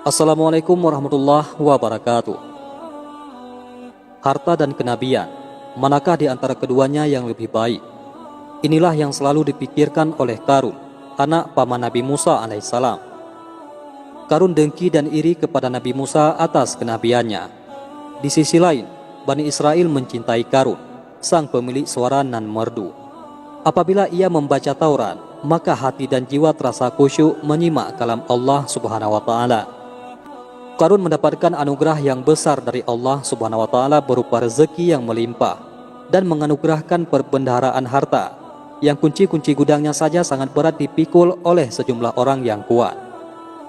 Assalamualaikum warahmatullahi wabarakatuh. Harta dan kenabian, manakah di antara keduanya yang lebih baik? Inilah yang selalu dipikirkan oleh Qarun, anak paman Nabi Musa alaihissalam. Qarun dengki dan iri kepada Nabi Musa atas kenabiannya. Di sisi lain, Bani Israel mencintai Qarun, sang pemilik suara nan merdu. Apabila ia membaca Taurat, maka hati dan jiwa terasa khusyuk menyimak kalam Allah Subhanahu wa taala. Qarun mendapatkan anugerah yang besar dari Allah Subhanahu wa taala berupa rezeki yang melimpah dan menganugerahkan perbendaharaan harta yang kunci-kunci gudangnya saja sangat berat dipikul oleh sejumlah orang yang kuat.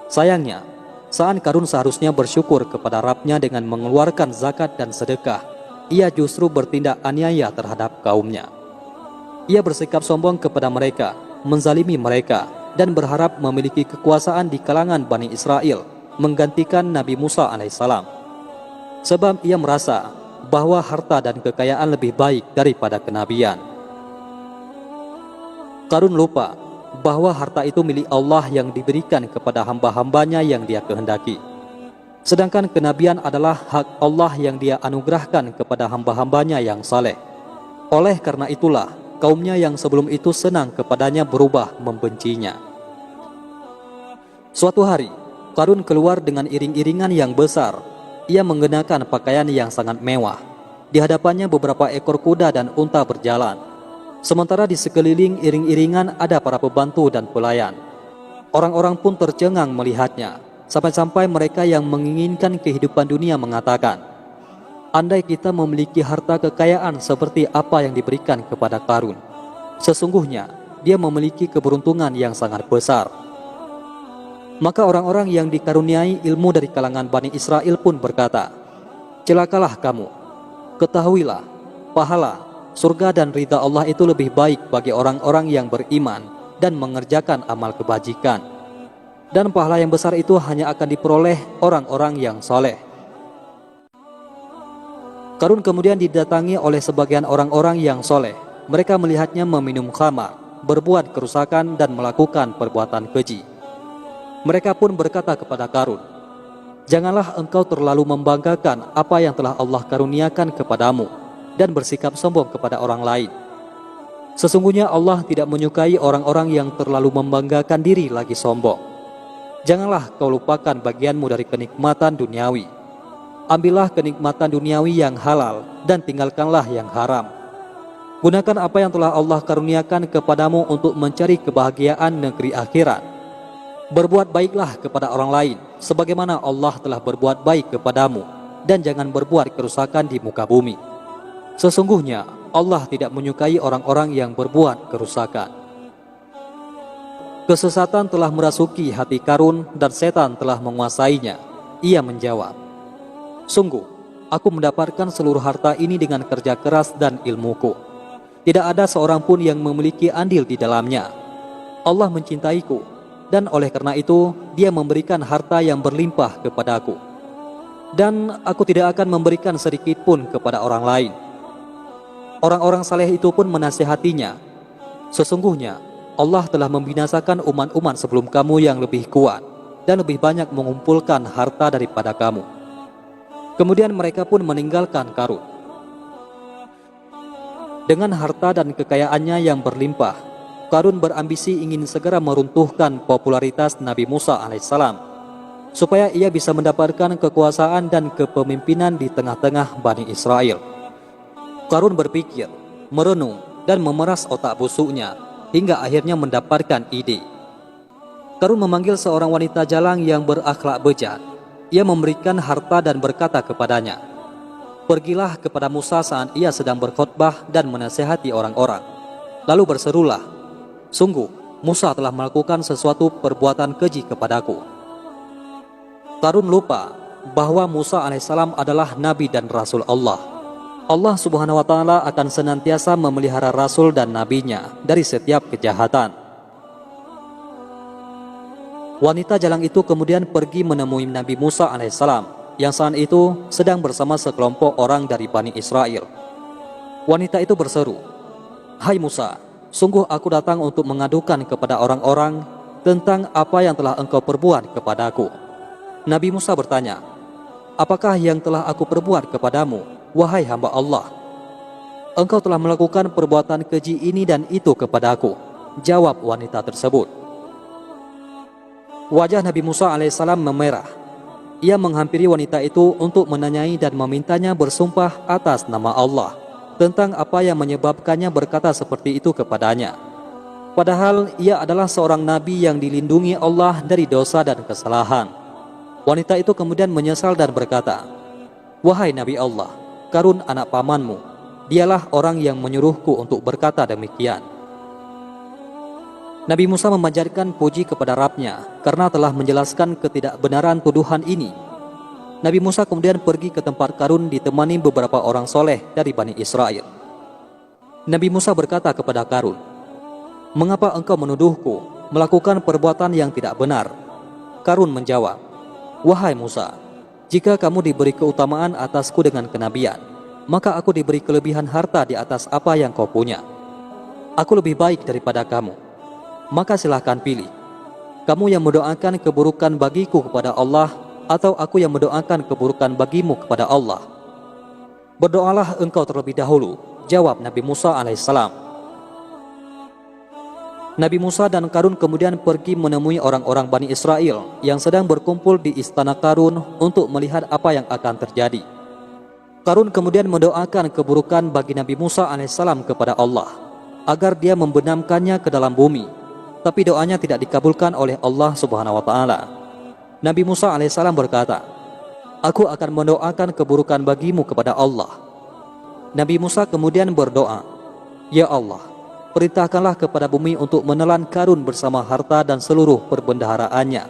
Sayangnya, saat Qarun seharusnya bersyukur kepada Rabb-nya dengan mengeluarkan zakat dan sedekah, ia justru bertindak aniaya terhadap kaumnya. Ia bersikap sombong kepada mereka, menzalimi mereka, dan berharap memiliki kekuasaan di kalangan Bani Israel menggantikan Nabi Musa alaihissalam. Sebab ia merasa bahwa harta dan kekayaan lebih baik daripada kenabian. Qarun lupa bahwa harta itu milik Allah yang diberikan kepada hamba-hambanya yang dia kehendaki. Sedangkan kenabian adalah hak Allah yang dia anugerahkan kepada hamba-hambanya yang saleh. Oleh karena itulah, kaumnya yang sebelum itu senang kepadanya berubah membencinya. Suatu hari, Qarun keluar dengan iring-iringan yang besar. Ia mengenakan pakaian yang sangat mewah. Di hadapannya beberapa ekor kuda dan unta berjalan. Sementara di sekeliling iring-iringan ada para pembantu dan pelayan. Orang-orang pun tercengang melihatnya. Sampai-sampai mereka yang menginginkan kehidupan dunia mengatakan, andai kita memiliki harta kekayaan seperti apa yang diberikan kepada Qarun, sesungguhnya dia memiliki keberuntungan yang sangat besar. Maka orang-orang yang dikaruniai ilmu dari kalangan Bani Israel pun berkata, celakalah kamu, ketahuilah, pahala, surga dan ridha Allah itu lebih baik bagi orang-orang yang beriman dan mengerjakan amal kebajikan. Dan pahala yang besar itu hanya akan diperoleh orang-orang yang soleh. Qarun kemudian didatangi oleh sebagian orang-orang yang soleh. Mereka melihatnya meminum khamar, berbuat kerusakan dan melakukan perbuatan keji. Mereka pun berkata kepada Qarun, janganlah engkau terlalu membanggakan apa yang telah Allah karuniakan kepadamu dan bersikap sombong kepada orang lain. Sesungguhnya Allah tidak menyukai orang-orang yang terlalu membanggakan diri lagi sombong. Janganlah kau lupakan bagianmu dari kenikmatan duniawi. Ambillah kenikmatan duniawi yang halal dan tinggalkanlah yang haram. Gunakan apa yang telah Allah karuniakan kepadamu untuk mencari kebahagiaan negeri akhirat. Berbuat baiklah kepada orang lain sebagaimana Allah telah berbuat baik kepadamu, dan jangan berbuat kerusakan di muka bumi. Sesungguhnya Allah tidak menyukai orang-orang yang berbuat kerusakan. Kesesatan telah merasuki hati Qarun dan setan telah menguasainya. Ia menjawab, sungguh aku mendapatkan seluruh harta ini dengan kerja keras dan ilmuku. Tidak ada seorang pun yang memiliki andil di dalamnya. Allah mencintaiku, dan oleh karena itu dia memberikan harta yang berlimpah kepadaku. Dan aku tidak akan memberikan sedikit pun kepada orang lain. Orang-orang saleh itu pun menasihatinya, sesungguhnya Allah telah membinasakan umat-umat sebelum kamu yang lebih kuat dan lebih banyak mengumpulkan harta daripada kamu. Kemudian mereka pun meninggalkan Qarun. Dengan harta dan kekayaannya yang berlimpah, Qarun berambisi ingin segera meruntuhkan popularitas Nabi Musa alaihissalam supaya ia bisa mendapatkan kekuasaan dan kepemimpinan di tengah-tengah Bani Israel. Qarun berpikir, merenung, dan memeras otak busuknya hingga akhirnya mendapatkan ide. Qarun memanggil seorang wanita jalang yang berakhlak bejat. Ia memberikan harta dan berkata kepadanya, pergilah kepada Musa saat ia sedang berkhutbah dan menasihati orang-orang. Lalu berserulah, sungguh Musa telah melakukan sesuatu perbuatan keji kepadaku. Qarun lupa bahwa Musa alaihissalam adalah nabi dan rasul Allah. Allah Subhanahu wa taala akan senantiasa memelihara rasul dan nabinya dari setiap kejahatan. Wanita jalang itu kemudian pergi menemui Nabi Musa alaihissalam yang saat itu sedang bersama sekelompok orang dari Bani Israel. Wanita itu berseru, hai Musa, sungguh aku datang untuk mengadukan kepada orang-orang tentang apa yang telah engkau perbuat kepadaku. Nabi Musa bertanya, "Apakah yang telah aku perbuat kepadamu, wahai hamba Allah? Engkau telah melakukan perbuatan keji ini dan itu kepadaku," jawab wanita tersebut. Wajah Nabi Musa alaihissalam memerah. Ia menghampiri wanita itu untuk menanyai dan memintanya bersumpah atas nama Allah tentang apa yang menyebabkannya berkata seperti itu kepadanya. Padahal ia adalah seorang nabi yang dilindungi Allah dari dosa dan kesalahan. Wanita itu kemudian menyesal dan berkata, "Wahai Nabi Allah, Karun anak pamanmu, dialah orang yang menyuruhku untuk berkata demikian." Nabi Musa memanjatkan puji kepada Rabb-Nya karena telah menjelaskan ketidakbenaran tuduhan ini. Nabi Musa kemudian pergi ke tempat Karun ditemani beberapa orang soleh dari Bani Israel. Nabi Musa berkata kepada Karun, "Mengapa engkau menuduhku melakukan perbuatan yang tidak benar?" Karun menjawab, "Wahai Musa, jika kamu diberi keutamaan atasku dengan kenabian, maka aku diberi kelebihan harta di atas apa yang kau punya. Aku lebih baik daripada kamu. Maka silahkan pilih, kamu yang mendoakan keburukan bagiku kepada Allah, atau aku yang mendoakan keburukan bagimu kepada Allah. Berdoalah engkau terlebih dahulu," jawab Nabi Musa alaihissalam. Nabi Musa dan Karun kemudian pergi menemui orang-orang Bani Israel yang sedang berkumpul di istana Karun untuk melihat apa yang akan terjadi. Karun kemudian mendoakan keburukan bagi Nabi Musa alaihissalam kepada Allah agar dia membenamkannya ke dalam bumi. Tapi doanya tidak dikabulkan oleh Allah Subhanahu wa Ta'ala. Nabi Musa alaihissalam berkata, "Aku akan mendoakan keburukan bagimu kepada Allah." Nabi Musa kemudian berdoa, "Ya Allah, perintahkanlah kepada bumi untuk menelan Karun bersama harta dan seluruh perbendaharaannya."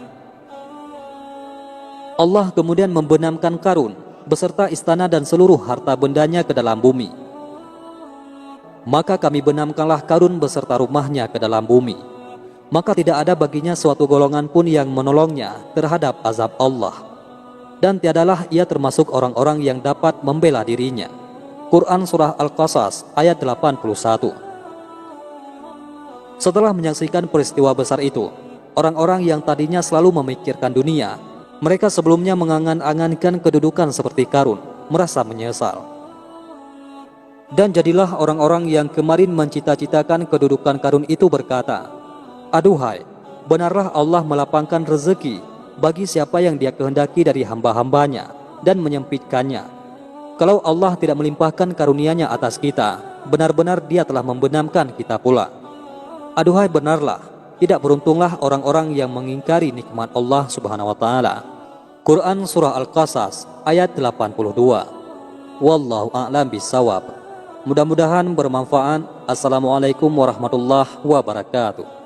Allah kemudian membenamkan Karun beserta istana dan seluruh harta bendanya ke dalam bumi. Maka kami benamkanlah Karun beserta rumahnya ke dalam bumi. Maka tidak ada baginya suatu golongan pun yang menolongnya terhadap azab Allah. Dan tiadalah ia termasuk orang-orang yang dapat membela dirinya. Quran Surah Al-Qasas ayat 81. Setelah menyaksikan peristiwa besar itu, orang-orang yang tadinya selalu memikirkan dunia, mereka sebelumnya mengangan-angankan kedudukan seperti Karun, merasa menyesal. Dan jadilah orang-orang yang kemarin mencita-citakan kedudukan Karun itu berkata, "Aduhai, benarlah Allah melapangkan rezeki bagi siapa yang Dia kehendaki dari hamba-hambanya dan menyempitkannya. Kalau Allah tidak melimpahkan karunia-Nya atas kita, benar-benar Dia telah membenamkan kita pula. Aduhai, benarlah, tidak beruntunglah orang-orang yang mengingkari nikmat Allah Subhanahu wa Ta'ala." Quran Surah Al-Qasas ayat 82. Wallahu a'lam bishawab. Mudah-mudahan bermanfaat. Assalamualaikum warahmatullahi wabarakatuh.